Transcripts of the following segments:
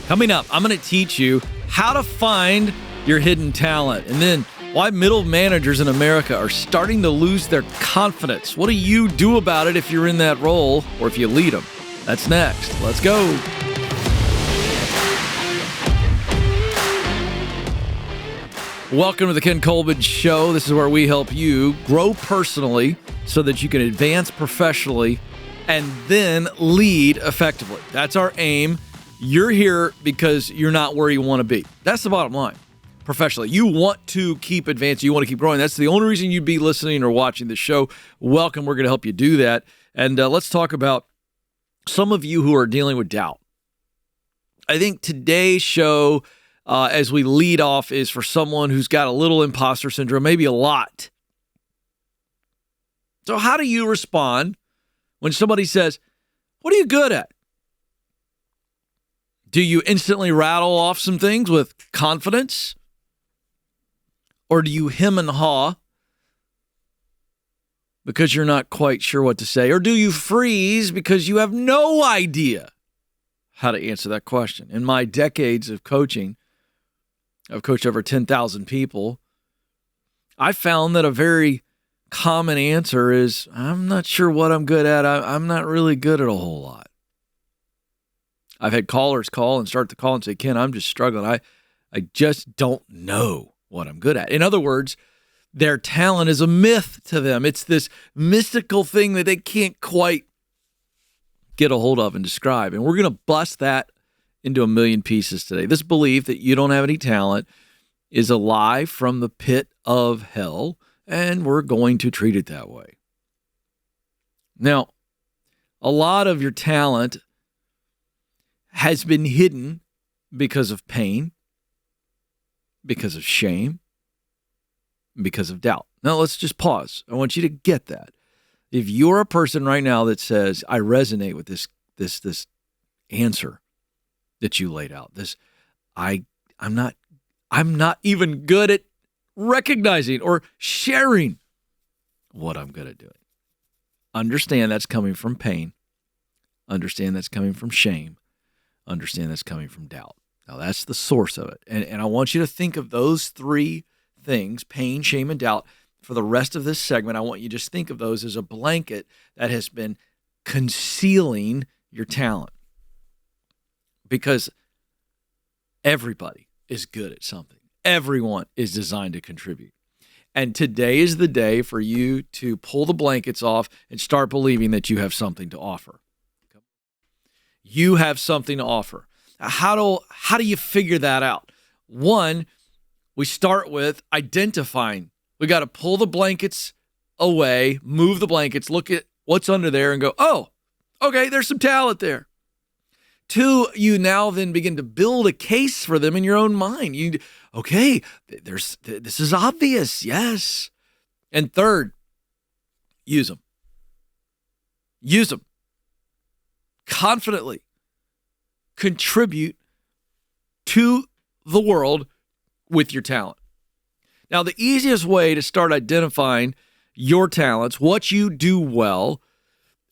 Coming up, I'm going to teach you how to find your hidden talent, and then why middle managers in America are starting to lose their confidence. What do you do about it if you're in that role or if you lead them? That's next. Let's go. Welcome to the Ken Coleman Show. This is where we help you grow personally so that you can advance professionally and then lead effectively. That's our aim. You're here because you're not where you want to be. That's the bottom line. Professionally, you want to keep advancing. You want to keep growing. That's the only reason you'd be listening or watching the show. Welcome. We're going to help you do that. And let's talk about some of you who are dealing with doubt. I think today's show, as we lead off, is for someone who's got a little imposter syndrome, maybe a lot. So how do you respond when somebody says, "What are you good at?" Do you instantly rattle off some things with confidence? Or do you hem and haw because you're not quite sure what to say? Or do you freeze because you have no idea how to answer that question? In my decades of coaching, I've coached over 10,000 people. I found that a very common answer is, I'm not sure what I'm good at. I'm not really good at a whole lot. I've had callers call and start the call and say, "Ken, I'm just struggling. I just don't know what I'm good at." In other words, their talent is a myth to them. It's this mystical thing that they can't quite get a hold of and describe. And we're going to bust that into a million pieces today. This belief that you don't have any talent is a lie from the pit of hell, and we're going to treat it that way. Now, a lot of your talent has been hidden because of pain, because of shame, because of doubt. Now, let's just pause. I want you to get that. If you're a person right now that says, "I resonate with this answer that you laid out, I'm not even good at recognizing or sharing what I'm good at doing." Understand that's coming from pain. Understand that's coming from shame. Understand that's coming from doubt. Now, that's the source of it. And I want you to think of those three things, pain, shame, and doubt, for the rest of this segment. I want you to just think of those as a blanket that has been concealing your talent. Because everybody is good at something. Everyone is designed to contribute. And today is the day for you to pull the blankets off and start believing that you have something to offer. You have something to offer. How do you figure that out? One, we start with identifying. We got to pull the blankets away, move the blankets, look at what's under there and go, "Oh, okay, there's some talent there." Two, you now then begin to build a case for them in your own mind. This is obvious, yes. And third, use them. Use them. Confidently contribute to the world with your talent. Now, the easiest way to start identifying your talents, what you do well,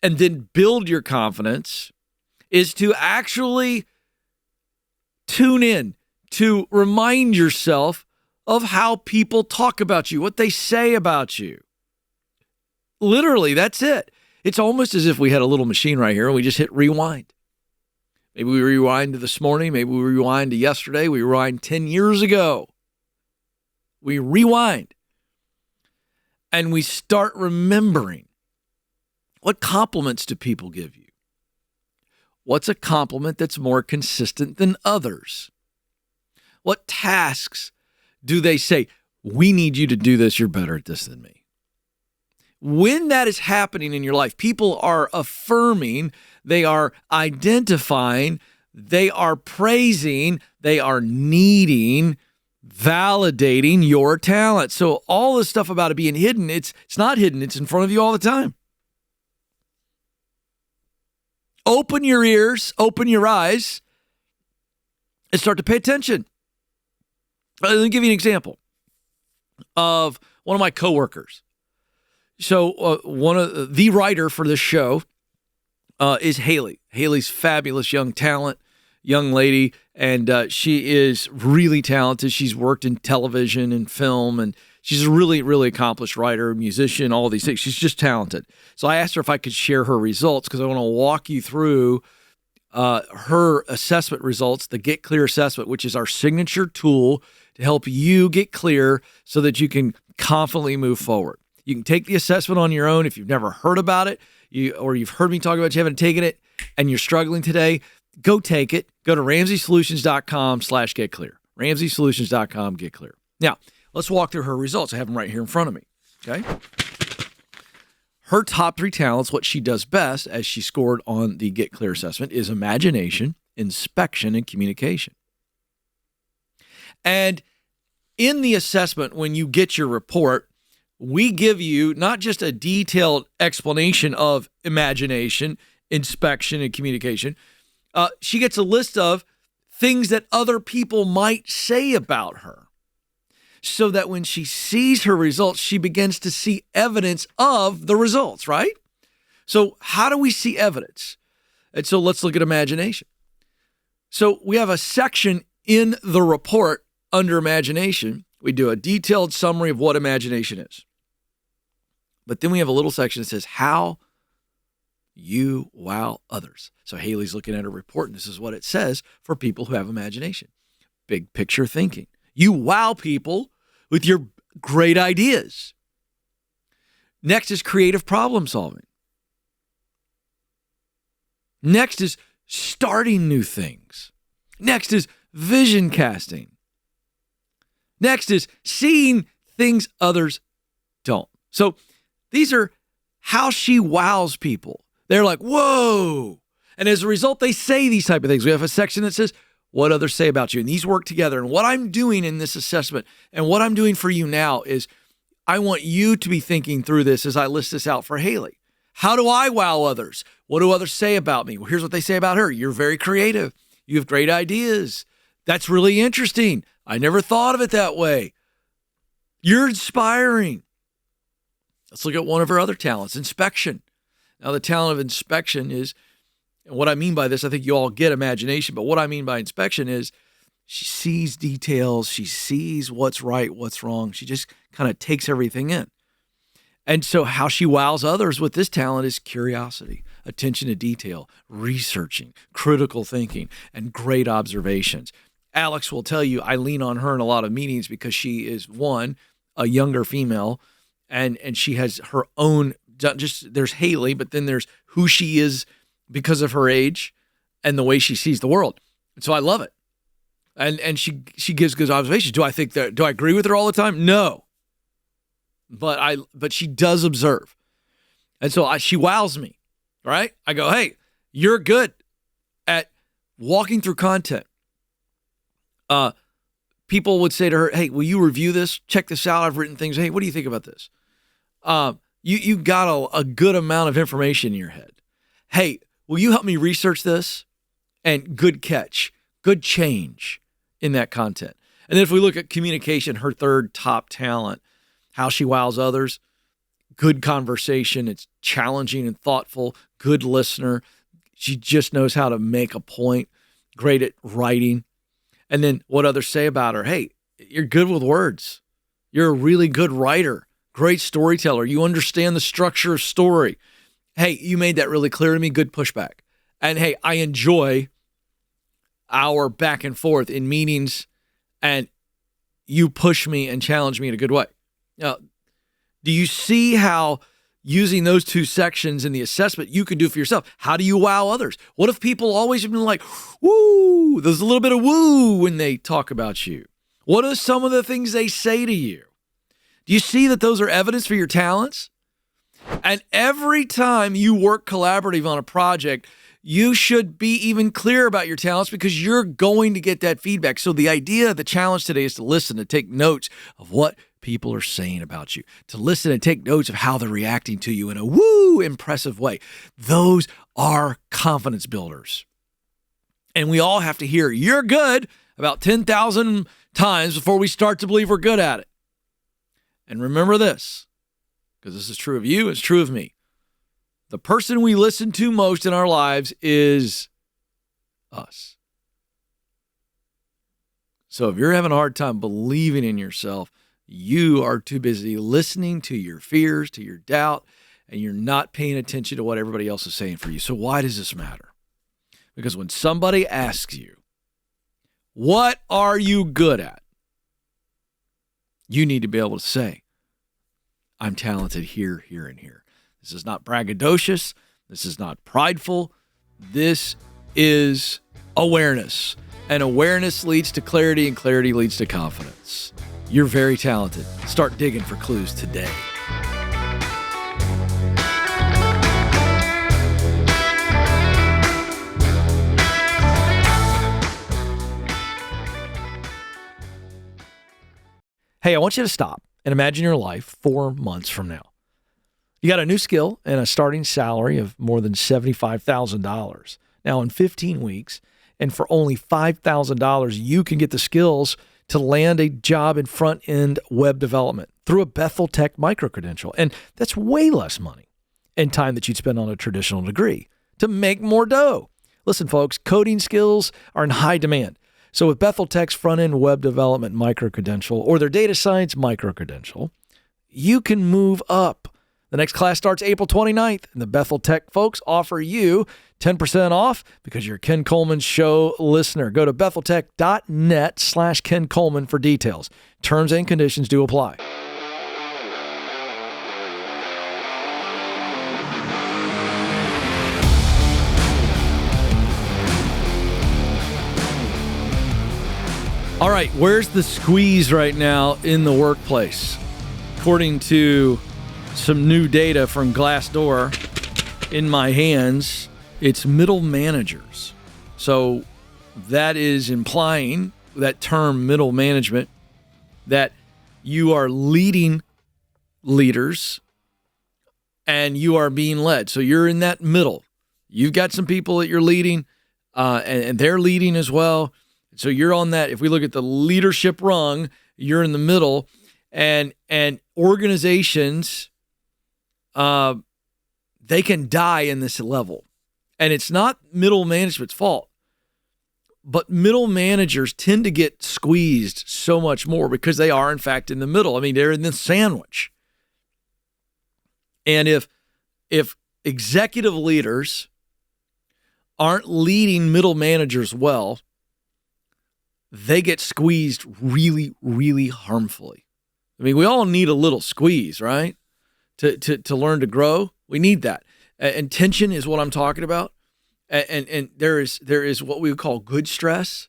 and then build your confidence is to actually tune in, to remind yourself of how people talk about you, what they say about you. Literally, that's it. It's almost as if we had a little machine right here and we just hit rewind. Maybe we rewind to this morning. Maybe we rewind to yesterday. We rewind 10 years ago. We rewind. And we start remembering, what compliments do people give you? What's a compliment that's more consistent than others? What tasks do they say, "We need you to do this. You're better at this than me"? When that is happening in your life, people are affirming, they are identifying, they are praising, they are needing, validating your talent. So all this stuff about it being hidden, it's not hidden. It's in front of you all the time. Open your ears, open your eyes, and start to pay attention. Let me give you an example of one of my coworkers. So one of the writer for this show is Haley. Haley's fabulous young talent, young lady, And she is really talented. She's worked in television and film, and she's a really, really accomplished writer, musician, all these things. She's just talented. So I asked her if I could share her results because I want to walk you through her assessment results, the Get Clear assessment, which is our signature tool to help you get clear so that you can confidently move forward. You can take the assessment on your own if you've never heard about it, or you've heard me talk about it, you haven't taken it, and you're struggling today. Go take it. Go to RamseySolutions.com/getclear. RamseySolutions.com, get clear. Now, let's walk through her results. I have them right here in front of me. Okay. Her top 3 talents, what she does best, as she scored on the Get Clear assessment, is imagination, inspection, and communication. And in the assessment, when you get your report, we give you not just a detailed explanation of imagination, inspection, and communication. She gets a list of things that other people might say about her, so that when she sees her results, she begins to see evidence of the results, right? So how do we see evidence? And so let's look at imagination. So we have a section in the report under imagination. We do a detailed summary of what imagination is. But then we have a little section that says how you wow others. So Haley's looking at her report, and this is what it says for people who have imagination. Big picture thinking. You wow people with your great ideas. Next is creative problem solving. Next is starting new things. Next is vision casting. Next is seeing things others don't. So these are how she wows people. They're like, whoa. And as a result, they say these type of things. We have a section that says what others say about you. And these work together. And what I'm doing in this assessment and what I'm doing for you now is I want you to be thinking through this as I list this out for Haley. How do I wow others? What do others say about me? Well, here's what they say about her. You're very creative. You have great ideas. That's really interesting. I never thought of it that way. You're inspiring. Let's look at one of her other talents, inspection. Now, the talent of inspection is, and what I mean by this, I think you all get imagination, but what I mean by inspection is she sees details, she sees what's right, what's wrong. She just kind of takes everything in. And so how she wows others with this talent is curiosity, attention to detail, researching, critical thinking, and great observations. Alex will tell you I lean on her in a lot of meetings because she is, one, a younger female, and she has her own, just there's Haley, but then there's who she is because of her age and the way she sees the world. And so I love it. And she gives good observations. Do I agree with her all the time? No. But she does observe. And so she wows me, right? I go, hey, you're good at walking through content. People would say to her, hey, will you review this? Check this out. I've written things. Hey, what do you think about this? You got a good amount of information in your head. Hey, will you help me research this? And good catch, good change in that content. And then if we look at communication, her third top talent, how she wows others, good conversation. It's challenging and thoughtful, good listener. She just knows how to make a point, great at writing. And then what others say about her, hey, you're good with words. You're a really good writer, great storyteller. You understand the structure of story. Hey, you made that really clear to me. Good pushback. And hey, I enjoy our back and forth in meetings, and you push me and challenge me in a good way. Now, do you see how using those two sections in the assessment you could do for yourself? How do you wow others? What if people always have been like, woo, there's a little bit of woo when they talk about you? What are some of the things they say to you? Do you see that those are evidence for your talents? And every time you work collaborative on a project, you should be even clearer about your talents because you're going to get that feedback. So the idea, the challenge today is to listen, to take notes of what people are saying about you, to listen and take notes of how they're reacting to you in a woo, impressive way. Those are confidence builders. And we all have to hear, you're good, about 10,000 times before we start to believe we're good at it. And remember this, because this is true of you, it's true of me. The person we listen to most in our lives is us. So if you're having a hard time believing in yourself, you are too busy listening to your fears, to your doubt, and you're not paying attention to what everybody else is saying for you. So why does this matter? Because when somebody asks you, what are you good at? You need to be able to say, I'm talented here, here, and here. This is not braggadocious. This is not prideful. This is awareness. And awareness leads to clarity, and clarity leads to confidence. You're very talented. Start digging for clues today. Hey, I want you to stop and imagine your life 4 months from now. You got a new skill and a starting salary of more than $75,000. Now, in 15 weeks, and for only $5,000, you can get the skills to land a job in front-end web development through a Bethel Tech micro-credential. And that's way less money and time that you'd spend on a traditional degree to make more dough. Listen, folks, coding skills are in high demand. So with Bethel Tech's front-end web development micro-credential or their data science micro-credential, you can move up. The next class starts April 29th, and the Bethel Tech folks offer you 10% off because you're a Ken Coleman Show listener. Go to betheltech.net/Ken Coleman for details. Terms and conditions do apply. All right, where's the squeeze right now in the workplace? According to some new data from Glassdoor in my hands, it's middle managers. So that is implying, that term middle management, that you are leading leaders and you are being led. So you're in that middle. You've got some people that you're leading and they're leading as well. So you're on that. If we look at the leadership rung, you're in the middle, and organizations, they can die in this level. And it's not middle management's fault, but middle managers tend to get squeezed so much more because they are, in fact, in the middle. I mean, they're in the sandwich. And if executive leaders aren't leading middle managers well, they get squeezed really, really harmfully. I mean, we all need a little squeeze, right? To learn to grow. We need that. And tension is what I'm talking about. And there is what we would call good stress,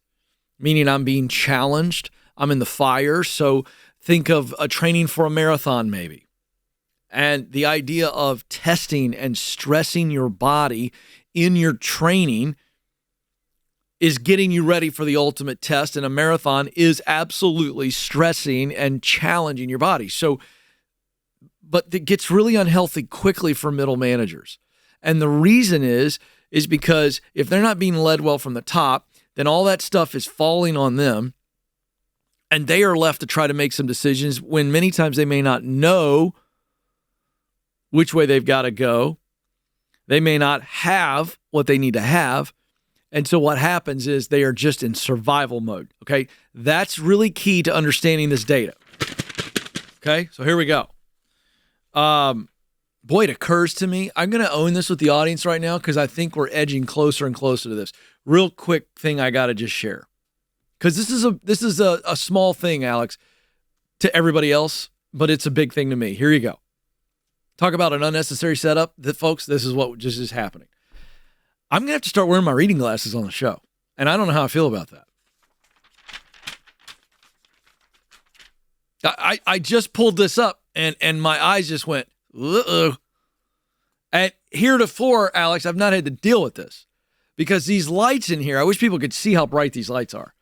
meaning I'm being challenged. I'm in the fire. So think of a training for a marathon maybe. And the idea of testing and stressing your body in your training is getting you ready for the ultimate test, and a marathon is absolutely stressing and challenging your body. So, but it gets really unhealthy quickly for middle managers. And the reason is because if they're not being led well from the top, then all that stuff is falling on them, and they are left to try to make some decisions when many times they may not know which way they've got to go. They may not have what they need to have. And so what happens is they are just in survival mode, okay? That's really key to understanding this data, okay? So here we go. Boy, it occurs to me, I'm going to own this with the audience right now because I think we're edging closer and closer to this. Real quick thing I got to just share. Because this is a small thing, Alex, to everybody else, but it's a big thing to me. Here you go. Talk about an unnecessary setup. Folks, this is what just is happening. I'm going to have to start wearing my reading glasses on the show. And I don't know how I feel about that. I just pulled this up and my eyes just went, uh-oh. And heretofore, Alex, I've not had to deal with this because these lights in here, I wish people could see how bright these lights are.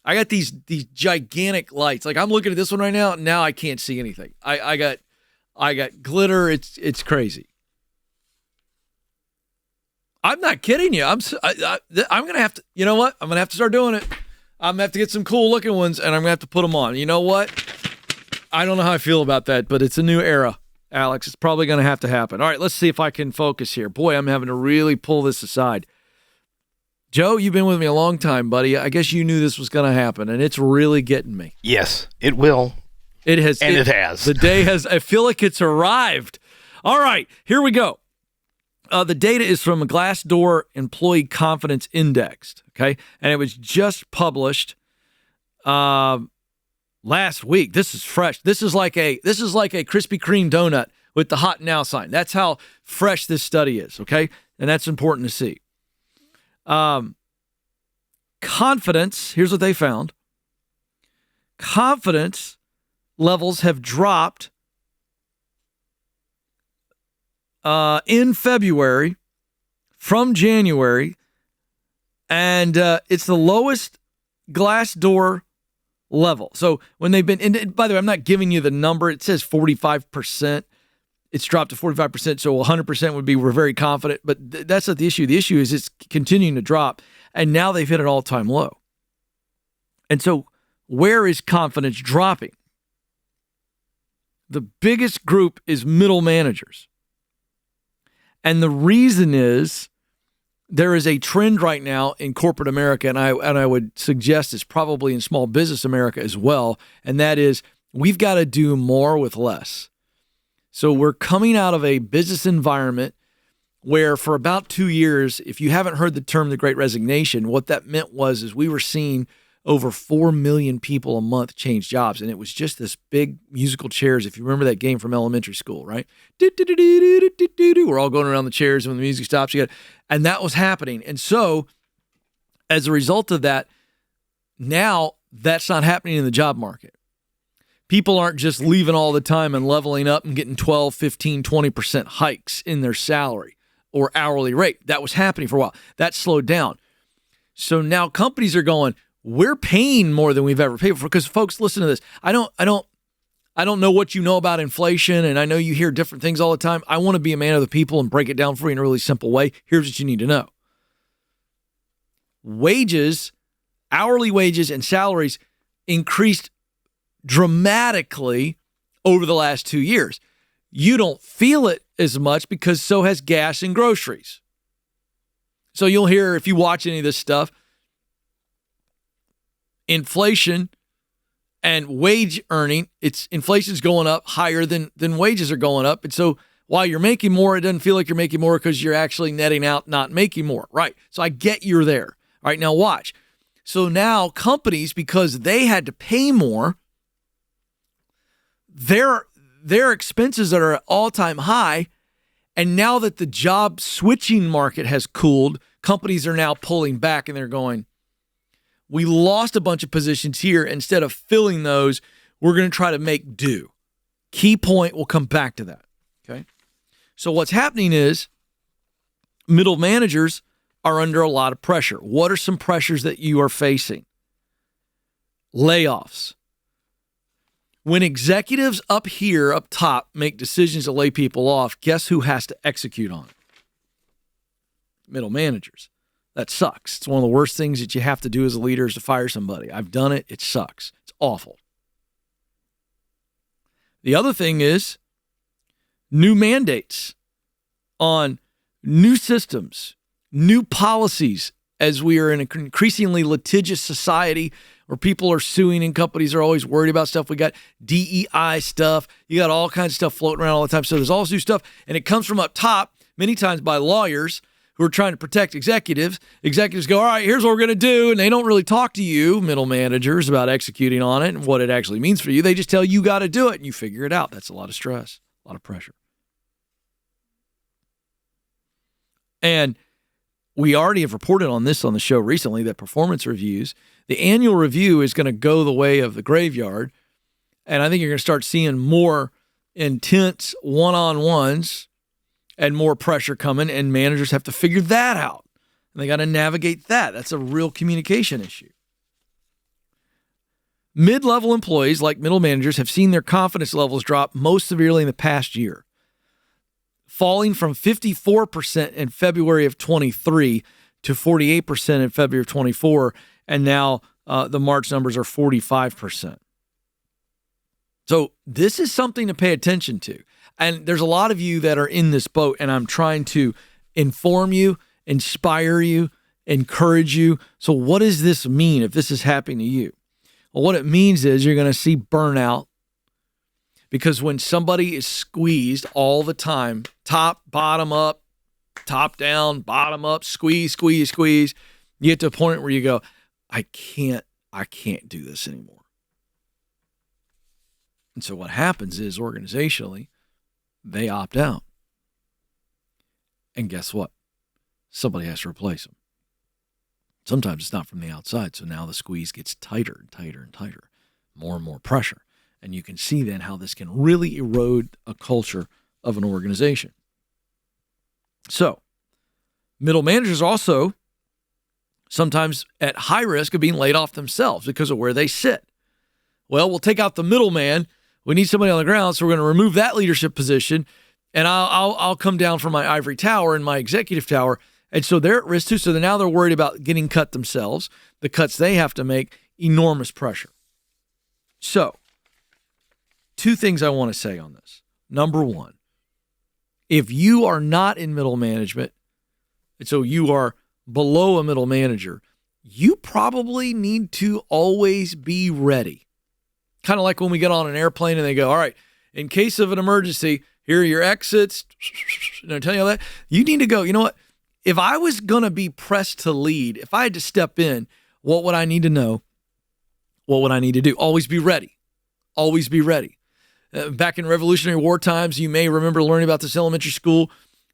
I got these gigantic lights. Like I'm looking at this one right now. Now I can't see anything. I got glitter. It's crazy. I'm not kidding you. I'm going to have to, you know what? I'm going to have to start doing it. I'm going to have to get some cool looking ones and I'm going to have to put them on. You know what? I don't know how I feel about that, but it's a new era, Alex. It's probably going to have to happen. All right, let's see if I can focus here. Boy, I'm having to really pull this aside. Joe, you've been with me a long time, buddy. I guess you knew this was going to happen, and it's really getting me. Yes, it will. It has. And it has. The day has, I feel like it's arrived. All right, here we go. The data is from a Glassdoor Employee Confidence Index, okay? And it was just published last week. This is fresh. This is like a Krispy Kreme donut with the hot now sign. That's how fresh this study is, okay? And that's important to see. Confidence, here's what they found. Confidence levels have dropped in February from January, and it's the lowest Glassdoor level. So when they've been, and by the way, I'm not giving you the number. It says 45%. It's dropped to 45%, so 100% would be we're very confident, but that's not the issue. The issue is it's continuing to drop, and now they've hit an all-time low. And so where is confidence dropping? The biggest group is middle managers. And the reason is there is a trend right now in corporate America, and I would suggest it's probably in small business America as well, and that is we've got to do more with less. So we're coming out of a business environment where for about 2 years, if you haven't heard the term the Great Resignation, what that meant is we were seeing over 4 million people a month change jobs. And it was just this big musical chairs. If you remember that game from elementary school, right? We're all going around the chairs, and when the music stops, and that was happening. And so as a result of that, now that's not happening in the job market. People aren't just leaving all the time and leveling up and getting 12, 15, 20% hikes in their salary or hourly rate. That was happening for a while. That slowed down. So now companies are going, we're paying more than we've ever paid for. Because folks, listen to this. I don't know what you know about inflation, and I know you hear different things all the time. I want to be a man of the people and break it down for you in a really simple way. Here's what you need to know. Wages, hourly wages and salaries increased dramatically over the last 2 years. You don't feel it as much because so has gas and groceries. So you'll hear, if you watch any of this stuff, inflation and wage earning, inflation's going up higher than wages are going up. And so while you're making more, it doesn't feel like you're making more because you're actually netting out not making more. Right. So I get you're there. All right. Now watch. So now companies, because they had to pay more, their expenses are at all-time high, and now that the job switching market has cooled, companies are now pulling back, and they're going, we lost a bunch of positions here. Instead of filling those, we're going to try to make do. Key point, we'll come back to that, okay? So what's happening is middle managers are under a lot of pressure. What are some pressures that you are facing? Layoffs. When executives up here, up top, make decisions to lay people off, guess who has to execute on it? Middle managers. That sucks. It's one of the worst things that you have to do as a leader is to fire somebody. I've done it. It sucks. It's awful. The other thing is new mandates on new systems, new policies, as we are in an increasingly litigious society where people are suing and companies are always worried about stuff. We got DEI stuff. You got all kinds of stuff floating around all the time. So there's all this new stuff, and it comes from up top, many times by lawyers who are trying to protect executives. Executives go, all right, here's what we're going to do, and they don't really talk to you, middle managers, about executing on it and what it actually means for you. They just tell you got to do it, and you figure it out. That's a lot of stress, a lot of pressure. And we already have reported on this on the show recently, that performance reviews, the annual review is going to go the way of the graveyard. And I think you're going to start seeing more intense one-on-ones and more pressure coming, and managers have to figure that out. And they got to navigate that. That's a real communication issue. Mid-level employees, like middle managers, have seen their confidence levels drop most severely in the past year, falling from 54% in February of 23 to 48% in February of 24, and now the March numbers are 45%. So this is something to pay attention to. And there's a lot of you that are in this boat, and I'm trying to inform you, inspire you, encourage you. So what does this mean if this is happening to you? Well, what it means is you're going to see burnout, because when somebody is squeezed all the time, top, bottom up, top down, bottom up, squeeze, squeeze, squeeze, you get to a point where you go, I can't do this anymore. And so what happens is organizationally, they opt out. And guess what? Somebody has to replace them. Sometimes it's not from the outside. So now the squeeze gets tighter and tighter and tighter, more and more pressure. And you can see then how this can really erode a culture of an organization. So middle managers also sometimes at high risk of being laid off themselves because of where they sit. Well, we'll take out the middleman. We need somebody on the ground, so we're going to remove that leadership position, and I'll come down from my ivory tower and my executive tower. And so they're at risk too. So now they're worried about getting cut themselves. The cuts they have to make, enormous pressure. So 2 things I want to say on this. Number 1, if you are not in middle management, and so you are below a middle manager, you probably need to always be ready. Kind of like when we get on an airplane and they go, all right, in case of an emergency, here are your exits. And I tell you all that. You need to go, you know what? If I was going to be pressed to lead, if I had to step in, what would I need to know? What would I need to do? Always be ready. Always be ready. Back in Revolutionary War times, you may remember learning about this elementary school,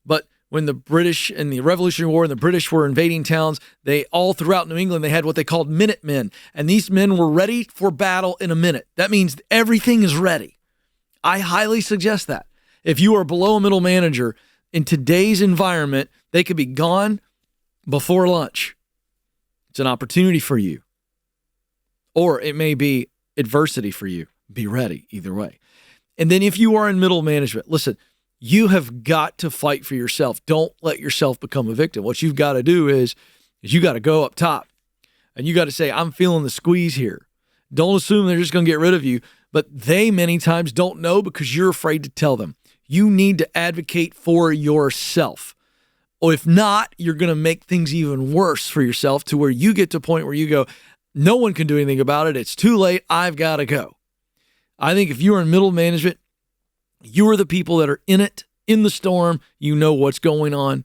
but when the British and the Revolutionary War and the British were invading towns, they all throughout New England, they had what they called Minutemen. And these men were ready for battle in a minute. That means everything is ready. I highly suggest that. If you are below a middle manager in today's environment, they could be gone before lunch. It's an opportunity for you. Or it may be adversity for you. Be ready either way. And then if you are in middle management, listen, you have got to fight for yourself. Don't let yourself become a victim. What you've got to do is you got to go up top and you got to say, I'm feeling the squeeze here. Don't assume they're just going to get rid of you, but they many times don't know because you're afraid to tell them. You need to advocate for yourself. Or if not, you're going to make things even worse for yourself to where you get to a point where you go, no one can do anything about it. It's too late. I've got to go. I think if you are in middle management, you are the people that are in it, in the storm. You know what's going on.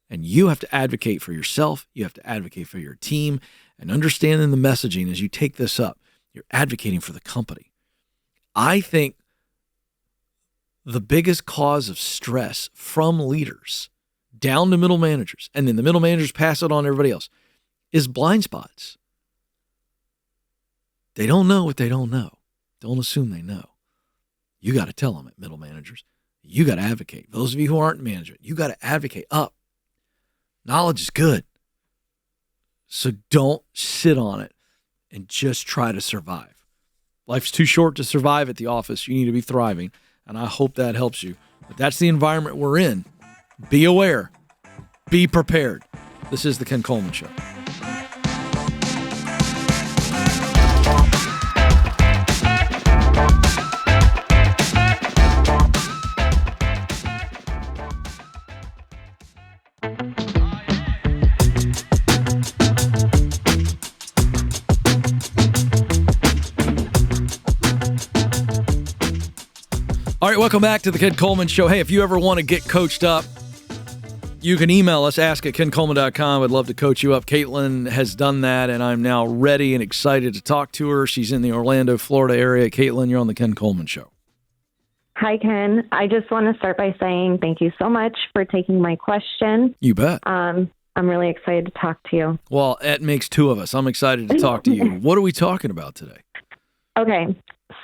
And you have to advocate for yourself. You have to advocate for your team and understanding the messaging as you take this up. You're advocating for the company. I think the biggest cause of stress from leaders down to middle managers, and then the middle managers pass it on to everybody else, is blind spots. They don't know what they don't know. Don't assume they know. You got to tell them at middle managers. You got to advocate. Those of you who aren't in management, you got to advocate up. Knowledge is good. So don't sit on it and just try to survive. Life's too short to survive at the office. You need to be thriving. And I hope that helps you. But that's the environment we're in. Be aware. Be prepared. This is the Ken Coleman Show. All right, welcome back to the Ken Coleman Show. Hey, if you ever want to get coached up, you can email us, ask@kencoleman.com. I'd love to coach you up. Caitlin has done that, and I'm now ready and excited to talk to her. She's in the Orlando, Florida area. Caitlin, you're on the Ken Coleman Show. Hi, Ken. I just want to start by saying thank you so much for taking my question. You bet. I'm really excited to talk to you. Well, that makes 2 of us. I'm excited to talk to you. What are we talking about today? Okay.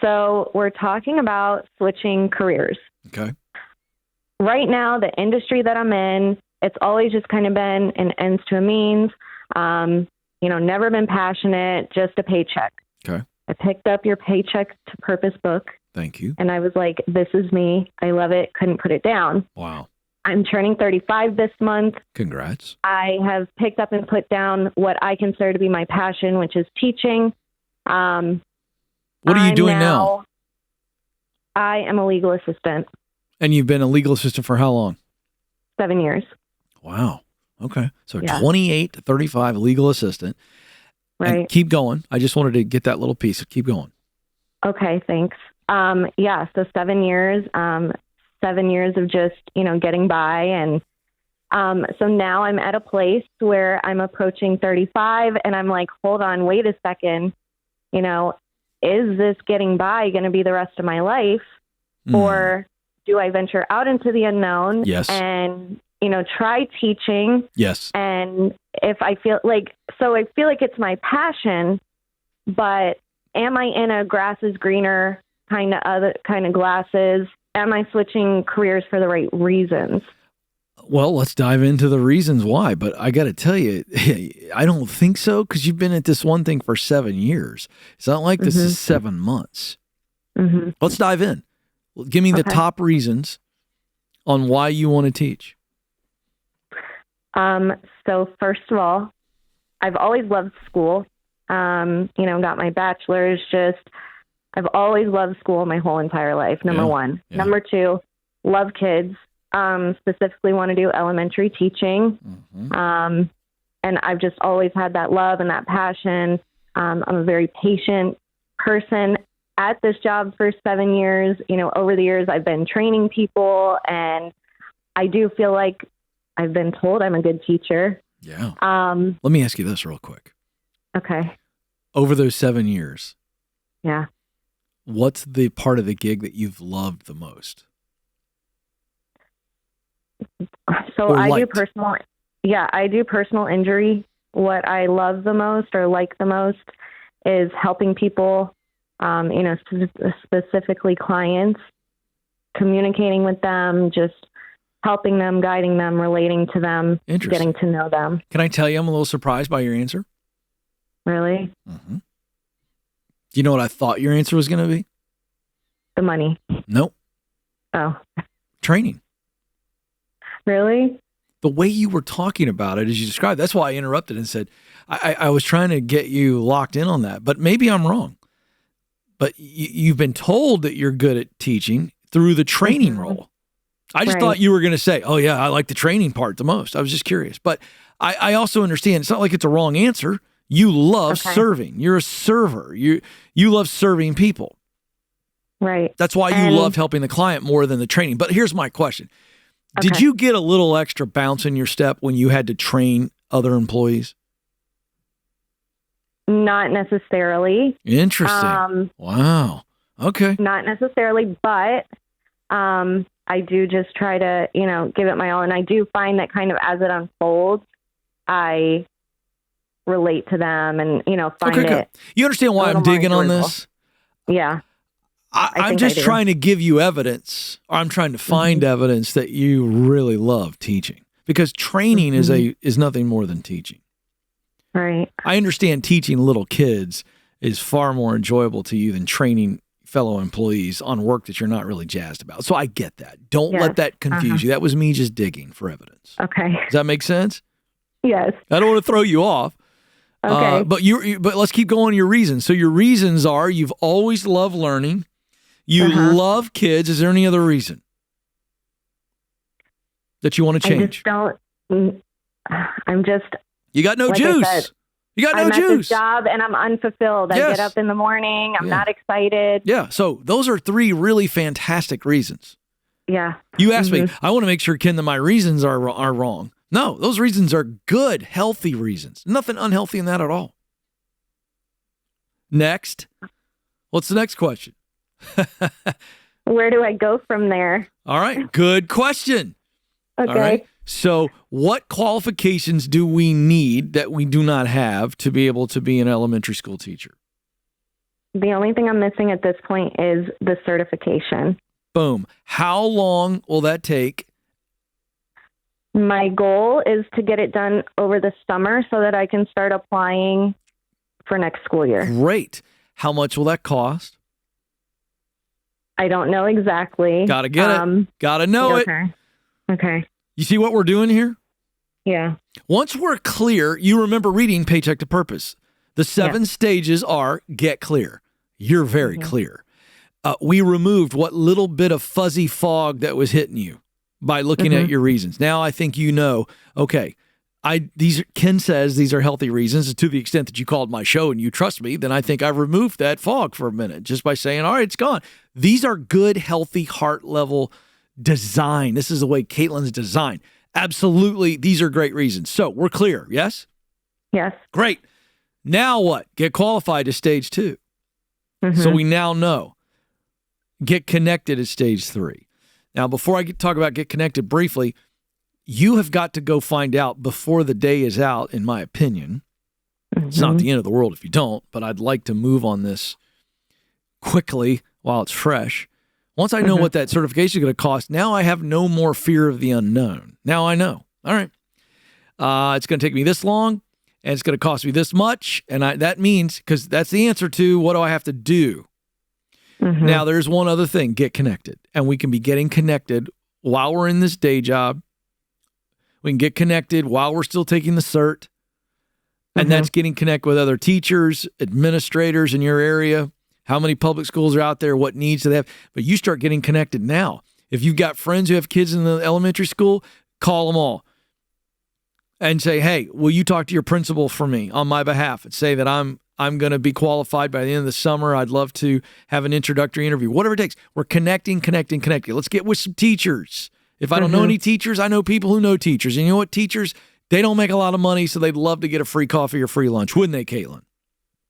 So we're talking about switching careers. Okay. Right now, the industry that I'm in, it's always just kind of been an ends to a means, never been passionate, just a paycheck. Okay. I picked up your Paycheck to Purpose book. Thank you. And I was like, this is me. I love it. Couldn't put it down. Wow. I'm turning 35 this month. Congrats. I have picked up and put down what I consider to be my passion, which is teaching. What are you doing now? I am a legal assistant. And you've been a legal assistant for how long? 7 years. Wow. Okay. So Yeah. 28 to 35, legal assistant. Right. And keep going. I just wanted to get that little piece. Keep going. Okay, thanks. So 7 years, 7 years of just, getting by. And so now I'm at a place where I'm approaching 35 and I'm like, hold on, wait a second. Is this getting by going to be the rest of my life? Or do I venture out into the unknown Yes. and, try teaching? Yes. And if I feel like it's my passion, but am I in a grass is greener kind of glasses? Am I switching careers for the right reasons? Well, let's dive into the reasons why. But I got to tell you, I don't think so, because you've been at this one thing for 7 years. It's not like this is 7 months. Mm-hmm. Let's dive in. Give me the top reasons on why you want to teach. So first of all, I've always loved school. Got my bachelor's. I've always loved school my whole entire life. Number one. Yeah. Number two, love kids. Specifically want to do elementary teaching. And I've just always had that love and that passion. I'm a very patient person. At this job for 7 years, over the years, I've been training people, and I do feel like I've been told I'm a good teacher. Yeah. Let me ask you this real quick. Okay. Over those 7 years. Yeah. What's the part of the gig that you've loved the most? So I do personal injury. What I love the most or like the most is helping people, specifically clients, communicating with them, just helping them, guiding them, relating to them, getting to know them. Can I tell you, I'm a little surprised by your answer. Really? Mm-hmm. Do you know what I thought your answer was going to be? The money. Nope. Oh. Training. Really? The way you were talking about it as you described, that's why I interrupted and said, I was trying to get you locked in on that, but maybe I'm wrong. But you've been told that you're good at teaching through the training role. I just thought you were going to say, oh yeah, I like the training part the most. I was just curious. But I also understand it's not like it's a wrong answer. You love serving. You're a server. You love serving people. Right. That's why you loved helping the client more than the training. But here's my question. Did you get a little extra bounce in your step when you had to train other employees? Not necessarily. Interesting. Wow. Okay. Not necessarily, but I do just try to, give it my all. And I do find that kind of as it unfolds, I relate to them and, find it. You understand why I'm digging on this? Yeah. I'm just trying to give you evidence, or I'm trying to find evidence that you really love teaching, because training is nothing more than teaching. Right. I understand teaching little kids is far more enjoyable to you than training fellow employees on work that you're not really jazzed about. So I get that. Don't let that confuse you. That was me just digging for evidence. Okay. Does that make sense? Yes. I don't want to throw you off. Okay. But let's keep going your reasons. So your reasons are you've always loved learning. You love kids. Is there any other reason that you want to change? You got no juice. You got no juice. I'm at this job and I'm unfulfilled. I get up in the morning. I'm not excited. Yeah. So those are 3 really fantastic reasons. Yeah. You asked me, I want to make sure, Ken, that my reasons are wrong. No, those reasons are good, healthy reasons. Nothing unhealthy in that at all. Next. What's the next question? Where do I go from there? All right. Good question. Okay. All right. So what qualifications do we need that we do not have to be able to be an elementary school teacher? The only thing I'm missing at this point is the certification. Boom. How long will that take? My goal is to get it done over the summer so that I can start applying for next school year. Great. How much will that cost? I don't know exactly. Got to get it. Got to know it. Okay. You see what we're doing here? Yeah. Once we're clear, you remember reading Paycheck to Purpose. The 7 stages are get clear. You're very clear. We removed what little bit of fuzzy fog that was hitting you by looking at your reasons. Now I think you know, okay, Ken says these are healthy reasons. To the extent that you called my show and you trust me, then I think I removed that fog for a minute just by saying, all right, it's gone. These are good, healthy, heart level design. This is the way Caitlin's designed. Absolutely, these are great reasons. So we're clear, yes? Yes. Great. Now what? Get qualified to stage 2. Mm-hmm. So we now know. Get connected is stage 3. Now, before I talk about get connected briefly, you have got to go find out before the day is out, in my opinion. Mm-hmm. It's not the end of the world if you don't, but I'd like to move on this quickly while it's fresh. Once I know what that certification is going to cost, now I have no more fear of the unknown. Now I know. All right. It's going to take me this long, and it's going to cost me this much, and that means, because that's the answer to what do I have to do. Mm-hmm. Now, there's one other thing, get connected, and we can be getting connected while we're in this day job. We can get connected while we're still taking the cert, and that's getting connected with other teachers, administrators in your area, how many public schools are out there, what needs do they have. But you start getting connected now. If you've got friends who have kids in the elementary school, call them all and say, hey, will you talk to your principal for me on my behalf and say that I'm going to be qualified by the end of the summer. I'd love to have an introductory interview, whatever it takes. We're connecting. Let's get with some teachers. If I don't know any teachers, I know people who know teachers. And you know what? Teachers, they don't make a lot of money, so they'd love to get a free coffee or free lunch, wouldn't they, Caitlin?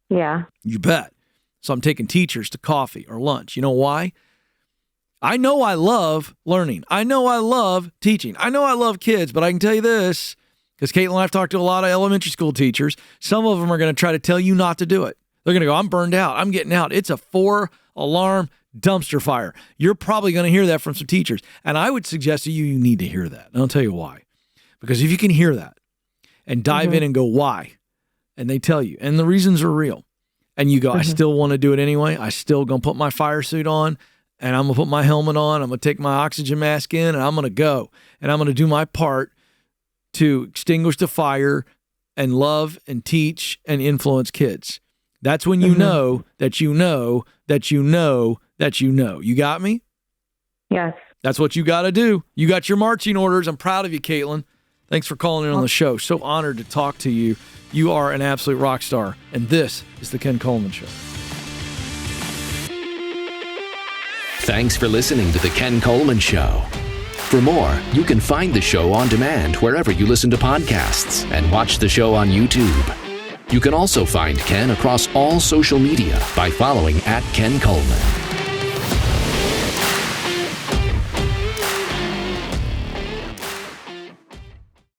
Yeah. You bet. So I'm taking teachers to coffee or lunch. You know why? I know I love learning. I know I love teaching. I know I love kids, but I can tell you this, because Caitlin and I have talked to a lot of elementary school teachers. Some of them are going to try to tell you not to do it. They're going to go, I'm burned out. I'm getting out. It's a 4-alarm dumpster fire. You're probably going to hear that from some teachers. And I would suggest to you, you need to hear that. And I'll tell you why. Because if you can hear that and dive in and go, why? And they tell you, and the reasons are real. And you go, I still want to do it anyway. I still going to put my fire suit on, and I'm going to put my helmet on. I'm going to take my oxygen mask in, and I'm going to go. And I'm going to do my part to extinguish the fire and love and teach and influence kids. That's when you know that you know that you know that you know. You got me? Yes. That's what you got to do. You got your marching orders. I'm proud of you, Caitlin. Thanks for calling in on the show. So honored to talk to you. You are an absolute rock star. And this is The Ken Coleman Show. Thanks for listening to The Ken Coleman Show. For more, you can find the show on demand wherever you listen to podcasts and watch the show on YouTube. You can also find Ken across all social media by following @Ken Coleman.